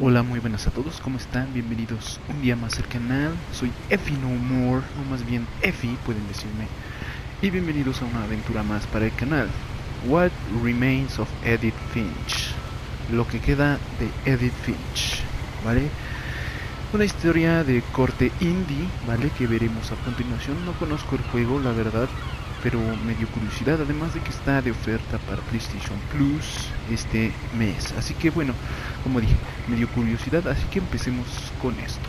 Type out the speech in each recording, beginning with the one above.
Hola, muy buenas a todos, ¿cómo están? Bienvenidos un día más al canal. Soy Efi No More, o más bien Efi, pueden decirme. Y bienvenidos a una aventura más para el canal. What Remains of Edith Finch. Lo que queda de Edith Finch, ¿vale? Una historia de corte indie, ¿vale? Que veremos a continuación. No conozco el juego, la verdad, pero me dio curiosidad, además de que está de oferta para PlayStation Plus este mes. Así que bueno, como dije, me dio curiosidad, así que empecemos con esto.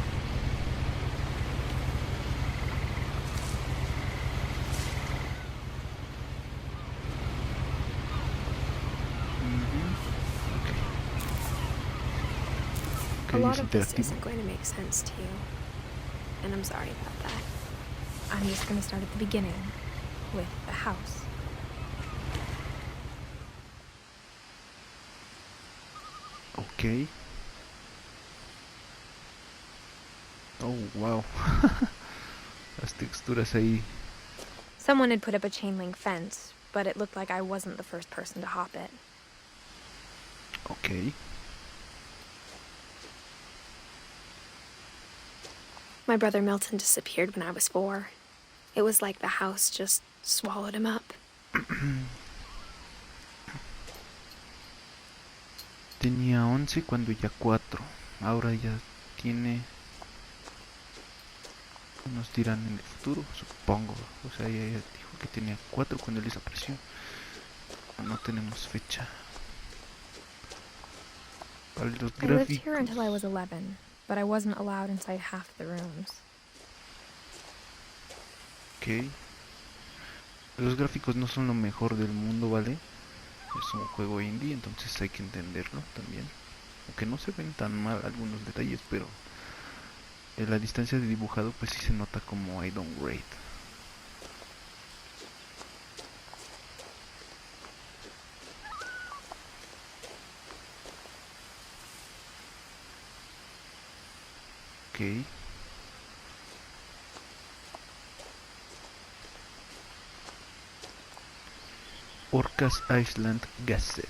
A lot of this isn't going to make sense to you, and I'm sorry about that. I'm just going to start at the beginning, with the house. Ok. Oh, wow. Las texturas ahí. Someone had put up a chain link fence, but it looked like I wasn't the first person to hop it. Ok. My brother Milton disappeared when I was 4. It was like the house just swallowed him up. Tenía 11 cuando ya 4. Ahora ya tiene... Nos dirán en el futuro, supongo. O sea, ella dijo que tenía 4 cuando él desapareció. No tenemos fecha. Para los I lived here gráficos. until I was 11, but I wasn't allowed inside half the rooms. Ok. Los gráficos no son lo mejor del mundo, ¿vale? Es un juego indie, entonces hay que entenderlo también. Aunque no se ven tan mal algunos detalles, pero en la distancia de dibujado pues sí se nota como hay downgrade. Ok. Orcas Island Gazette.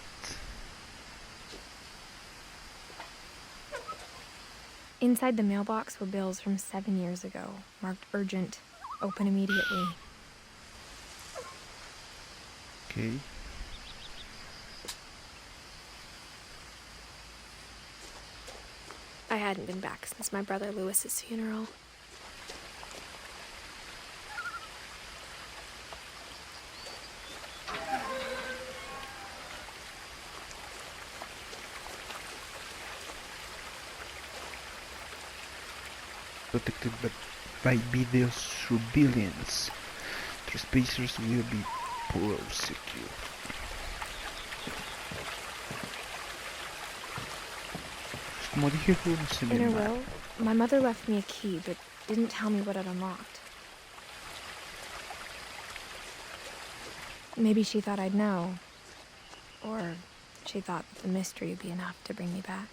Inside the mailbox were bills from 7 years ago, marked urgent, open immediately. Ok. I hadn't been back since my brother Lewis's funeral. Protected by video surveillance. Trespassers will be prosecuted. Como dije, fue un In her seminario. will, my mother left me a key, but didn't tell me what it unlocked. Maybe she thought I'd know. Or she thought that the mystery would be enough to bring me back.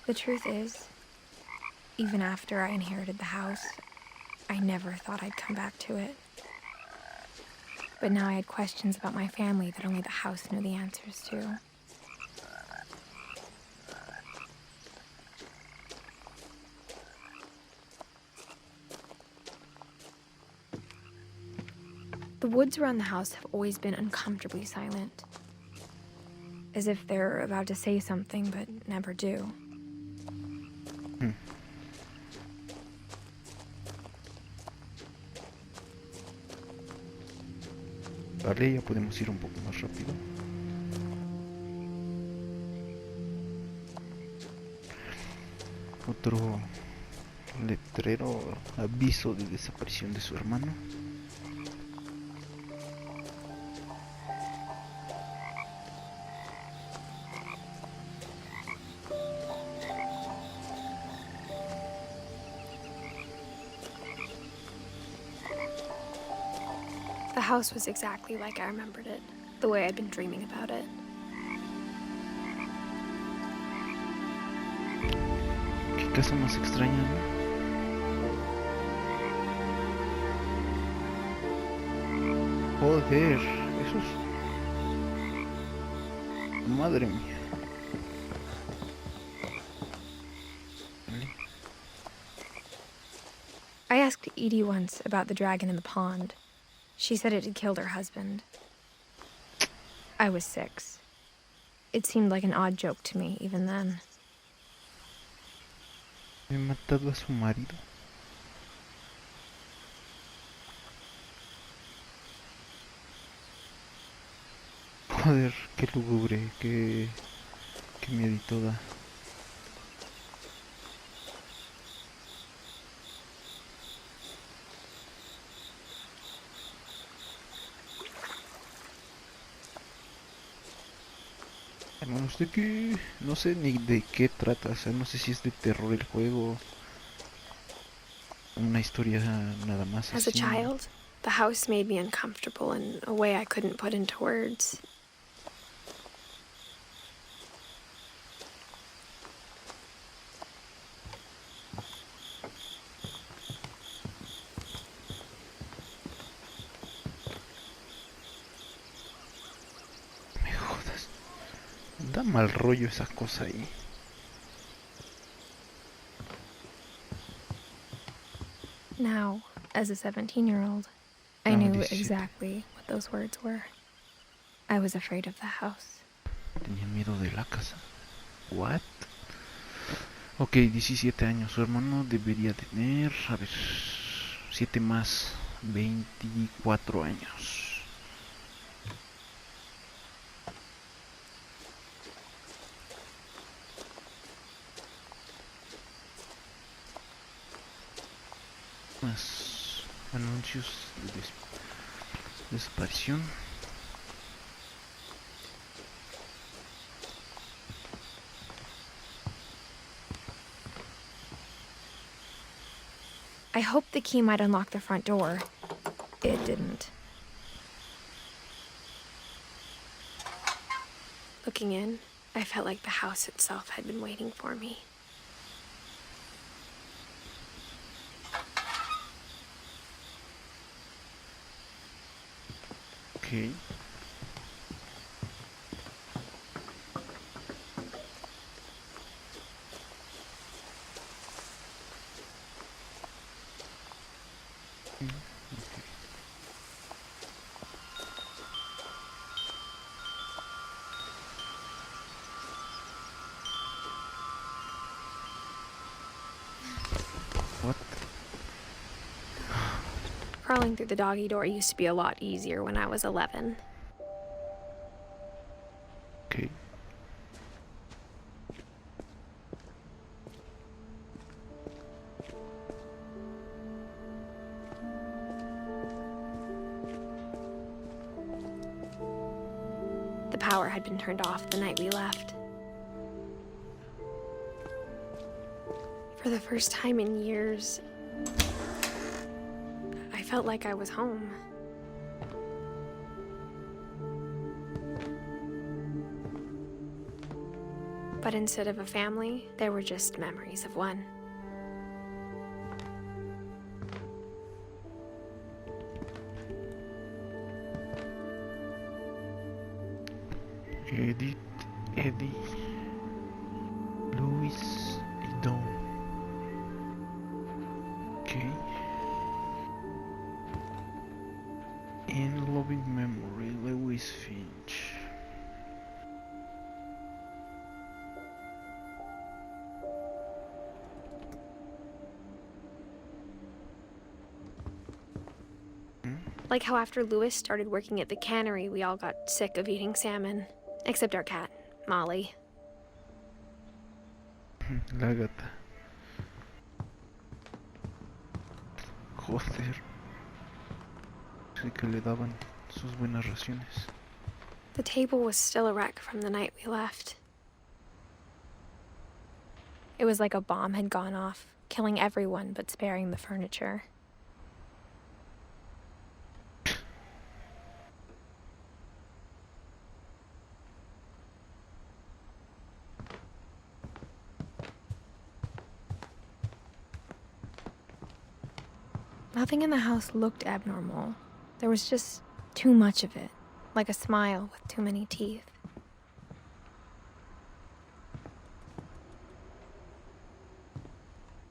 The truth is, even after I inherited the house, I never thought I'd come back to it. But now I had questions about my family that only the house knew the answers to. The woods around the house have always been uncomfortably silent, as if they're about to say something but never do. Vale, ya podemos ir un poco más rápido. Otro letrero, aviso de desaparición de su hermano. The house was exactly like I remembered it, the way I'd been dreaming about it. Qué casa más extraña, ¿no? Joder, eso es... Madre mía. I asked Edie once about the dragon in the pond. She said it had killed her husband. I was 6. It seemed like an odd joke to me, even then. He matado a su marido. Joder, qué lúgubre, qué miedito da. Hermanos, de que no sé ni de qué trata, o sea, no sé si es de terror el juego, una historia nada más As a así. child, the house made me uncomfortable in a way I couldn't put into words. Me jodas, da mal rollo esa cosa ahí. Now, as a 17-year-old, I knew exactly what those words were. I was afraid of the house. Tenía miedo de la casa. What? Ok, 17 años. Su hermano debería tener, a ver, 7 más, 24 años. Más anuncios de desaparición. I hoped the key might unlock the front door. It didn't. Looking in, I felt like the house itself had been waiting for me. Ok. What? Crawling through the doggy door used to be a lot easier when I was 11. Ok. The power had been turned off the night we left. For the first time in years, I felt like I was home. But instead of a family, there were just memories of one. Edith, Eddie, Luis y Don. Ok. In Loving Memory, Edith Finch. Like how after Louis started working at the cannery, we all got sick of eating salmon. Except our cat, Molly. La gata. Joder. Sí que le daban sus buenas raciones. The table was still a wreck from the night we left. It was like a bomb had gone off, killing everyone but sparing the furniture. Nothing in the house looked abnormal. There was just too much of it, like a smile with too many teeth.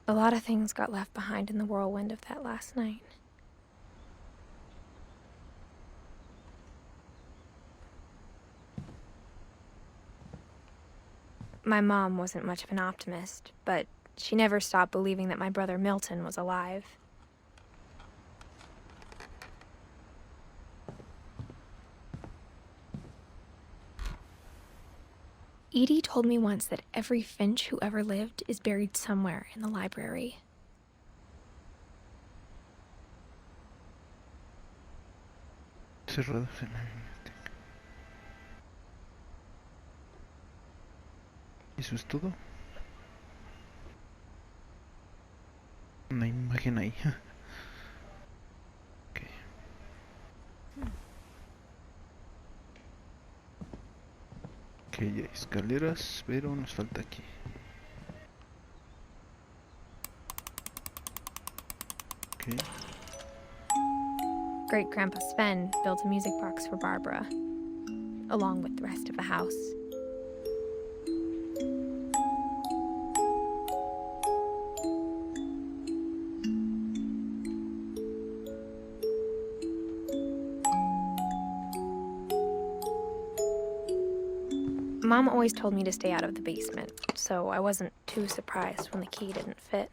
A lot of things got left behind in the whirlwind of that last night. My mom wasn't much of an optimist, but she never stopped believing that my brother Milton was alive. Edie told me once that every Finch who ever lived is buried somewhere in the library. Cerrados en la biblioteca. ¿Eso es todo? Una imagen ahí. Ok. Ok, hay escaleras, pero nos falta aquí. Ok. Great-Grandpa Sven built a music box for Barbara, along with the rest of the house. Mom always told me to stay out of the basement, so I wasn't too surprised when the key didn't fit.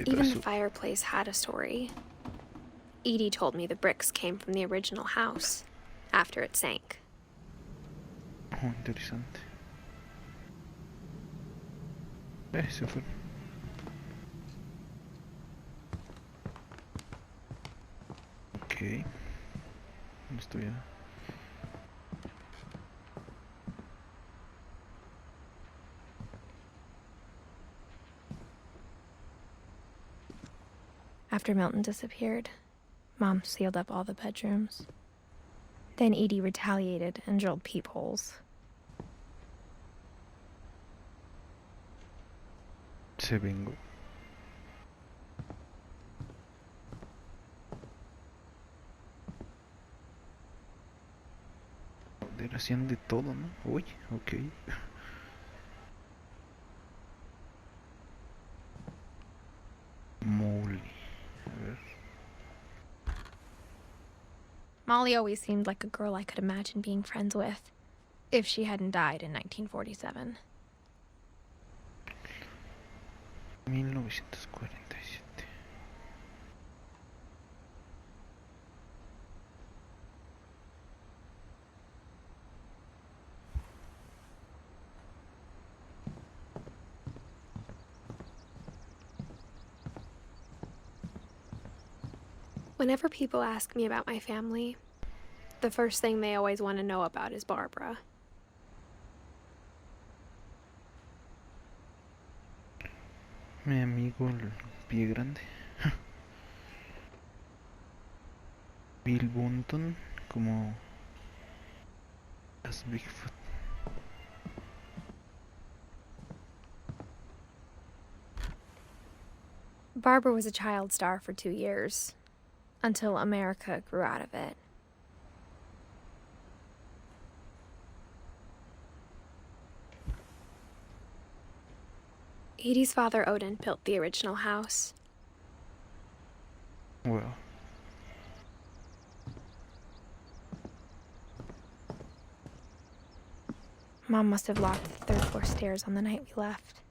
Even the fireplace had a story. Edie told me the bricks came from the original house, after it sank. Oh, interesante. Se fue. Ok. Esto ya. After Milton disappeared, Mom sealed up all the bedrooms. Then Edie retaliated and drilled peepholes. Se vengó. Joder, hacían de todo, ¿no? Uy, ok. Mole. A ver. Molly always seemed like a girl I could imagine being friends with, if she hadn't died in 1947. 1947. Whenever people ask me about my family, the first thing they always want to know about is Barbara. Mi amigo el pie grande. Bill Bunton como las Bigfoot. Barbara was a child star for 2 years, until America grew out of it. Edie's father, Odin, built the original house. Well. Mom must have locked the 3rd floor stairs on the night we left.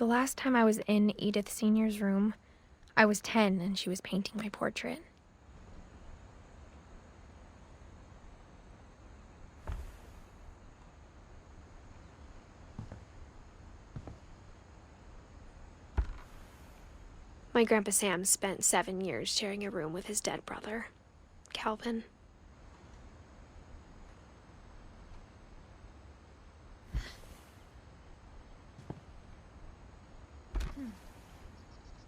The last time I was in Edith Sr.'s room, I was 10 and she was painting my portrait. My Grandpa Sam spent 7 years sharing a room with his dead brother, Calvin.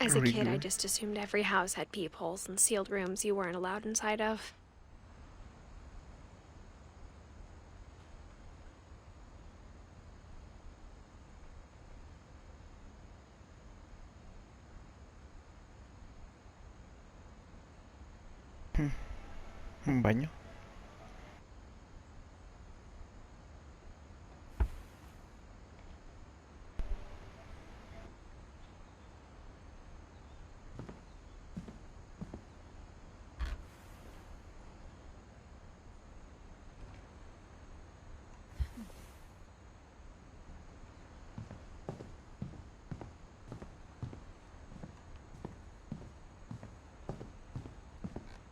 As a kid, I just assumed every house had peepholes and sealed rooms you weren't allowed inside of. ¿Un baño?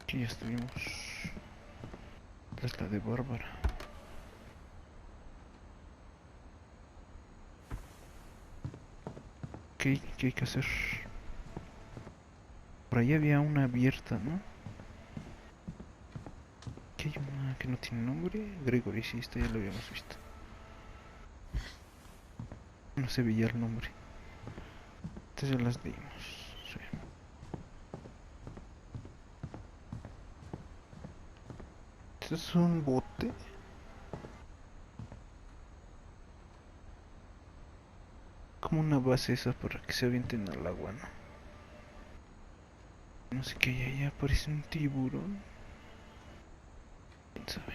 Aquí ya estuvimos. Es la de Bárbara. ¿Qué hay que hacer? Por ahí había una abierta, ¿no? Aquí hay una que no tiene nombre. Gregory, sí, esta ya lo habíamos visto. No se veía el nombre. Estas ya las leímos. Sí. Este es un bote. Como una base esa para que se avienten al agua, ¿no? No sé qué hay allá, parece un tiburón. ¿Quién sabe?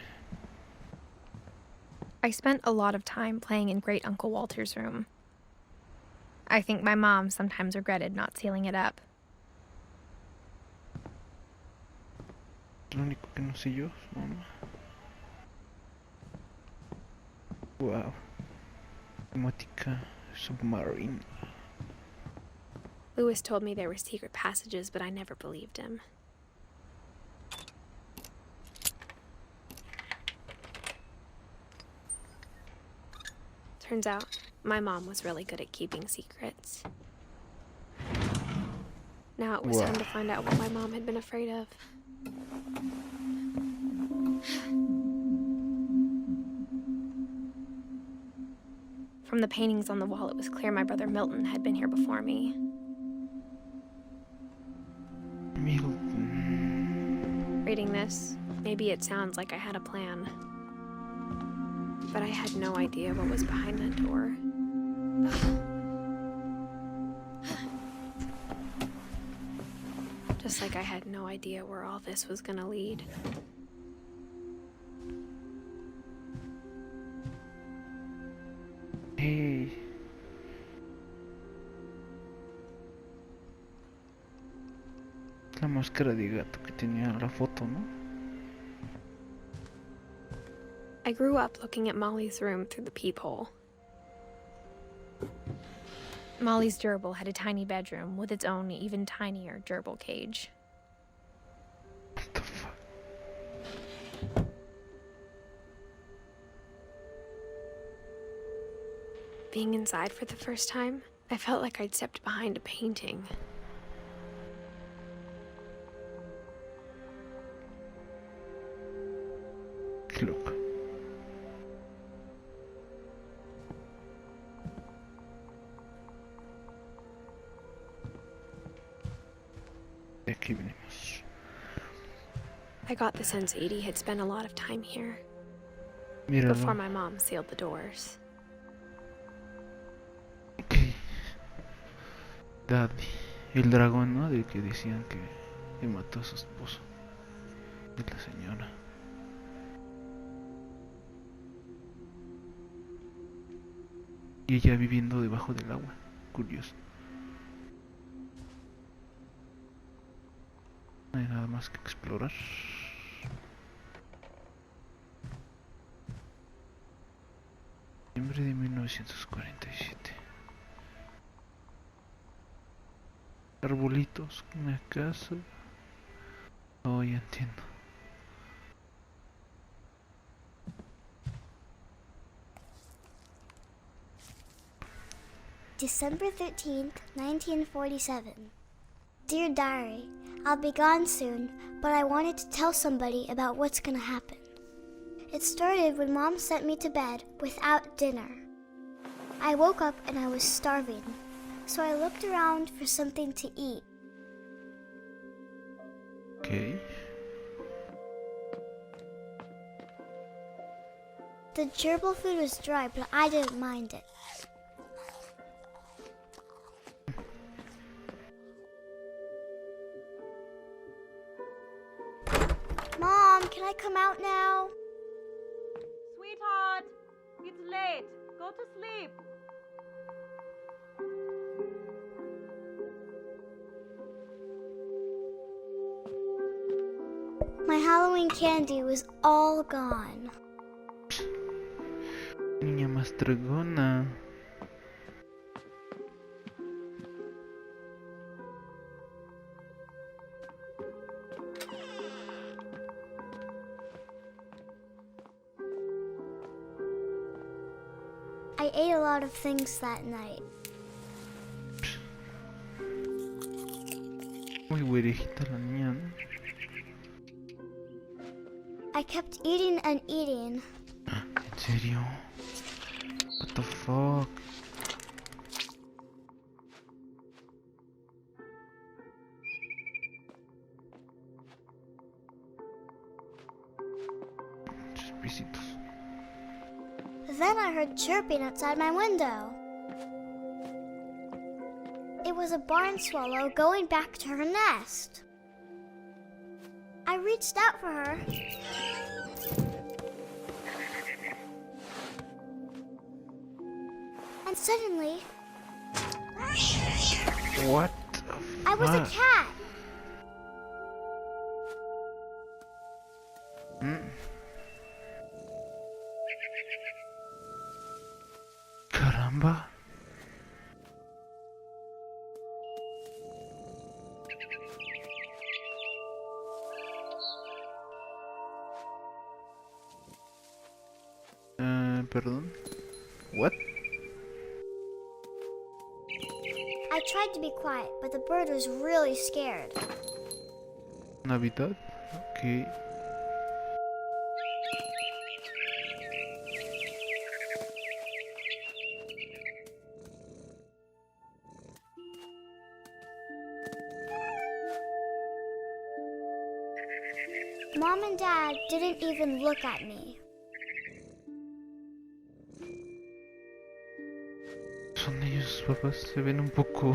I spent a lot of time playing in Great Uncle Walter's room. I think my mom sometimes regretted not sealing it up. Lo único que no sé yo es mamá. Wow. Temática submarine. Lewis told me there were secret passages, but I never believed him. Turns out, my mom was really good at keeping secrets. Now it was time to find out what my mom had been afraid of. From the paintings on the wall, it was clear my brother Milton had been here before me. Milton. Reading this, maybe it sounds like I had a plan. But I had no idea what was behind that door. Just like I had no idea where all this was gonna lead. Hey. La máscara de gato que tenía la foto, ¿no? I grew up looking at Molly's room through the peephole. Molly's gerbil had a tiny bedroom with its own even tinier gerbil cage. What the fuck? Being inside for the first time, I felt like I'd stepped behind a painting. Qué loco. De aquí venimos. I got the sense Edie had spent a lot of time here. Míralo. Before my mom sealed the doors. Ok. Daddy. El dragón, ¿no? Del que decían que mató a su esposo. De la señora. Y ella viviendo debajo del agua. Curioso. No hay nada más que explorar. Noviembre de 1947. arbolitos, una casa. Oh, ya entiendo. December 13th, 1947. Dear Diary, I'll be gone soon, but I wanted to tell somebody about what's gonna happen. It started when Mom sent me to bed without dinner. I woke up and I was starving, so I looked around for something to eat. Okay. The gerbil food was dry, but I didn't mind it. Mom, can I come out now? Sweetheart, it's late. Go to sleep. My Halloween candy was all gone. Niña más dragona. I ate a lot of things that night. Muy güerejita la niña, ¿no? I kept eating and eating. ¿En serio? What the fuck? Muchos pisitos. Then I heard chirping outside my window. It was a barn swallow going back to her nest. I reached out for her. And suddenly, What the I was a fuck? cat. Caramba. Perdón. What? I tried to be quiet, but the bird was really scared. Navidad. Okay. Mom and Dad didn't even look at me. Son ellos, sus papás se ven un poco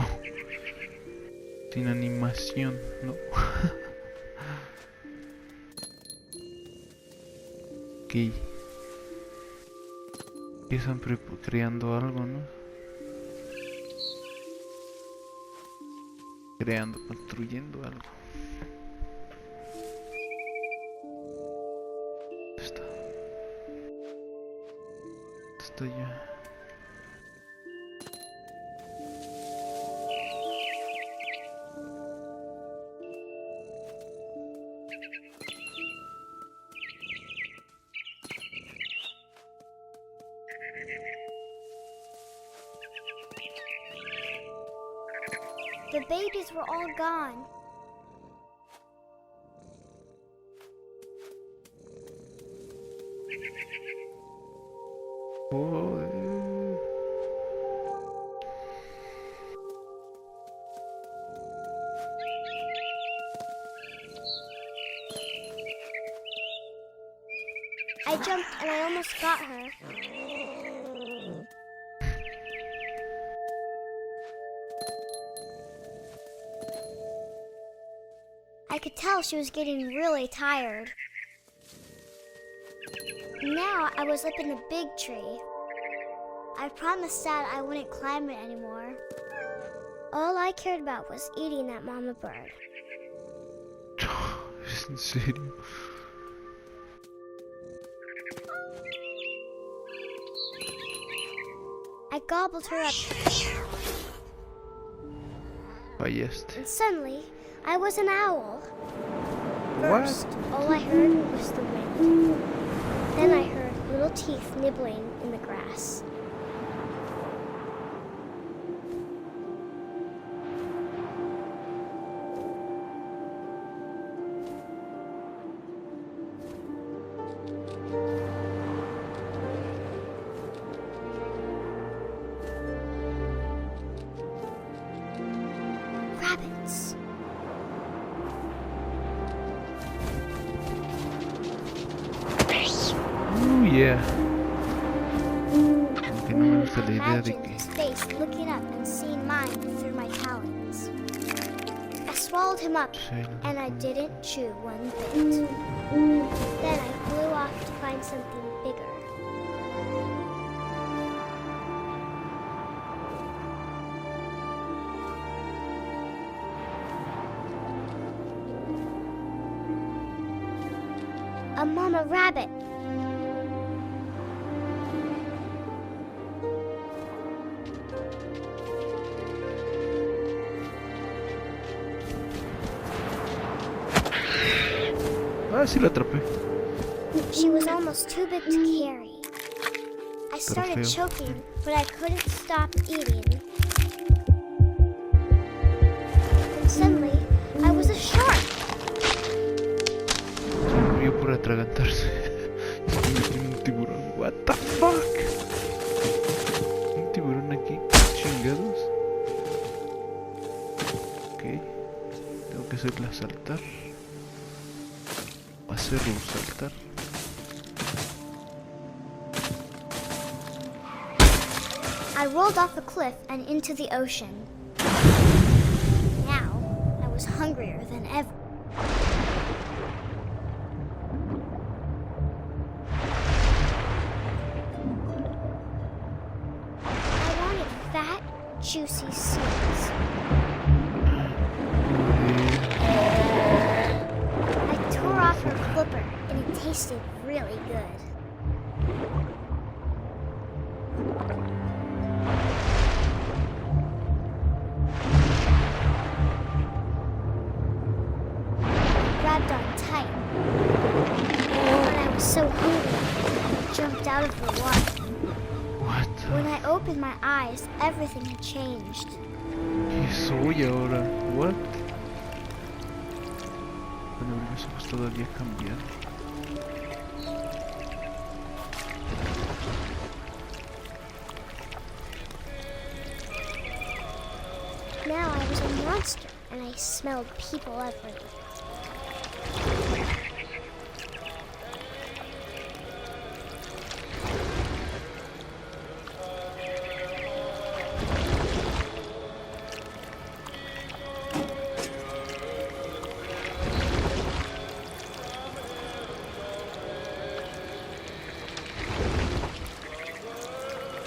sin animación, ¿no? Ok. Empiezan creando algo, ¿no? Creando, construyendo algo. ¿Dónde está? ¿Dónde estoy ya? The babies were all gone. Oh, I jumped and I almost got her. I could tell she was getting really tired. Now I was up in a big tree. I promised Dad I wouldn't climb it anymore. All I cared about was eating that mama bird. ¿es en serio? I gobbled her up. fallaste. And suddenly, I was an owl. What? First, all I heard was the wind. Then I heard little teeth nibbling in the grass. Rabbits. Yeah. Aunque no me gusta la idea de Imagine que... his face looking up and seeing mine through my talons. I swallowed him up, and I didn't chew one bit. Then I flew off to find something bigger. A mama rabbit. Ah, sí la atrapé. She was almost too big to carry. I started feo. choking, but I couldn't stop eating. And suddenly, I was a shark. Se murió por atragantarse. Estoy metiendo un tiburón. What the fuck? Un tiburón aquí. Chingados. Ok. Tengo que hacerla saltar. Hacerlo saltar. I rolled off a cliff and into the ocean. Now, I was hungrier than ever. I wanted fat, juicy seeds. I tore off her flipper, and it tasted really good. Grabbed on tight. But I was so hungry, I jumped out of the water. What? When I opened my eyes, everything had changed. ¿Qué soy ahora? What? Cuando abrí los ojos todavía cambiar. Now I was a monster, and I smelled people everywhere.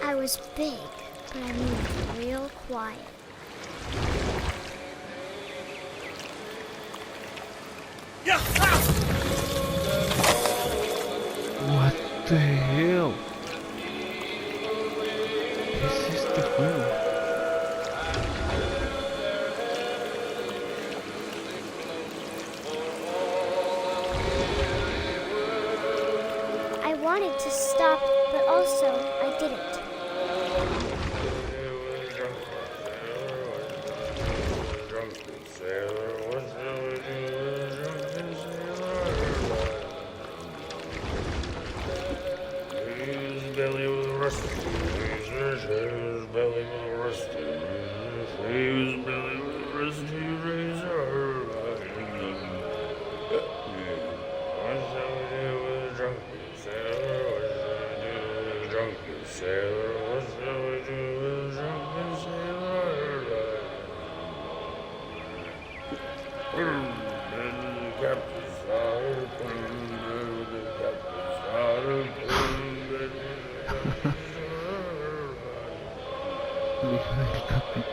I was big, but I moved real quiet. What the hell? ¿Qué es este juego? I wanted to stop, but also I didn't. El hijo del capitán.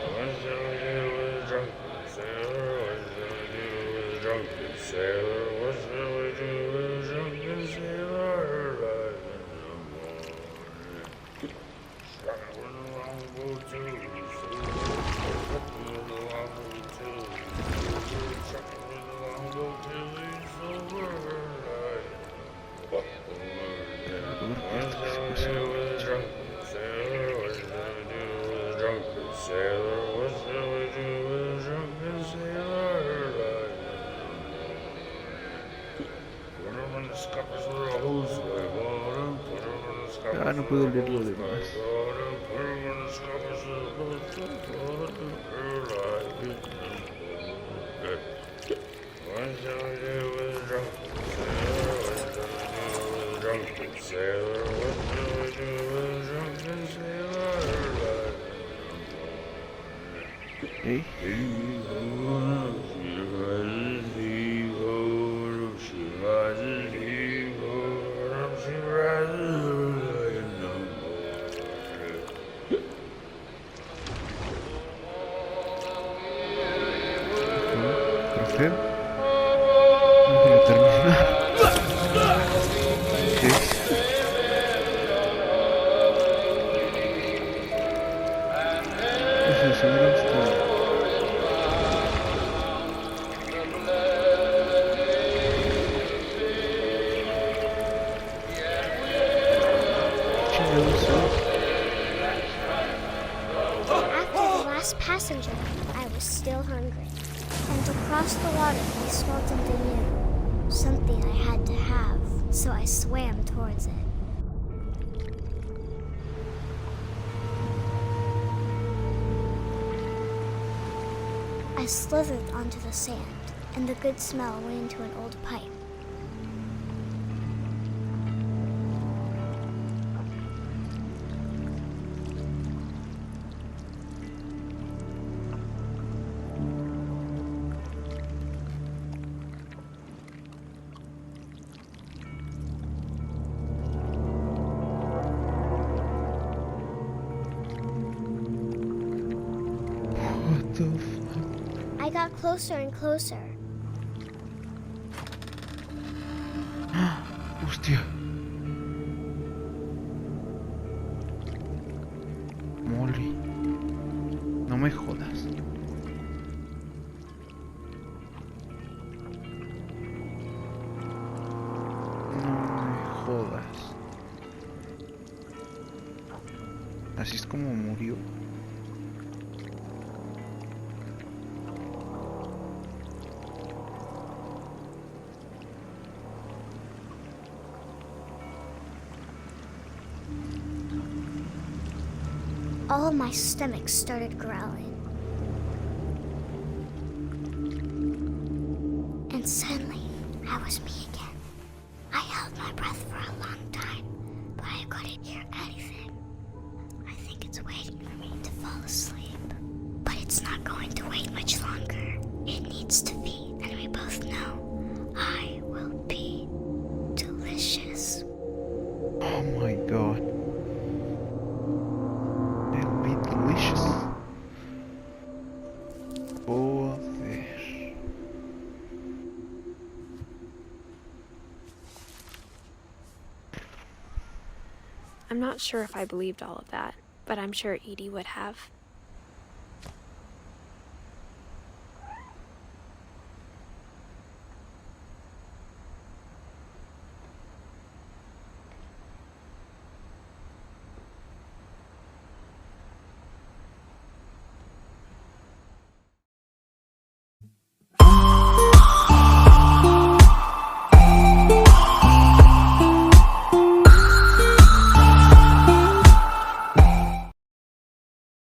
Ah, no puedo leer lo demás. ¿Eh? Profe, déjame terminar. ¿Qué? No sé, seguro está. After the last passenger, I was still hungry. And to cross the water, I smelled something new. Something I had to have, so I swam towards it. I slithered onto the sand, and the good smell went into an old pipe. What the fuck? I got closer and closer. Hostia. Molly. No me jodas. No me jodas. Así es como murió. All of my stomach started growling. And suddenly, I was me again. I held my breath for a long time, but I couldn't hear anything. I think it's waiting for me to fall asleep. But it's not going to wait much longer. It needs to feed, and we both know I will be delicious. Oh my god. It'll be delicious. Joder. I'm not sure if I believed all of that, but I'm sure Edie would have.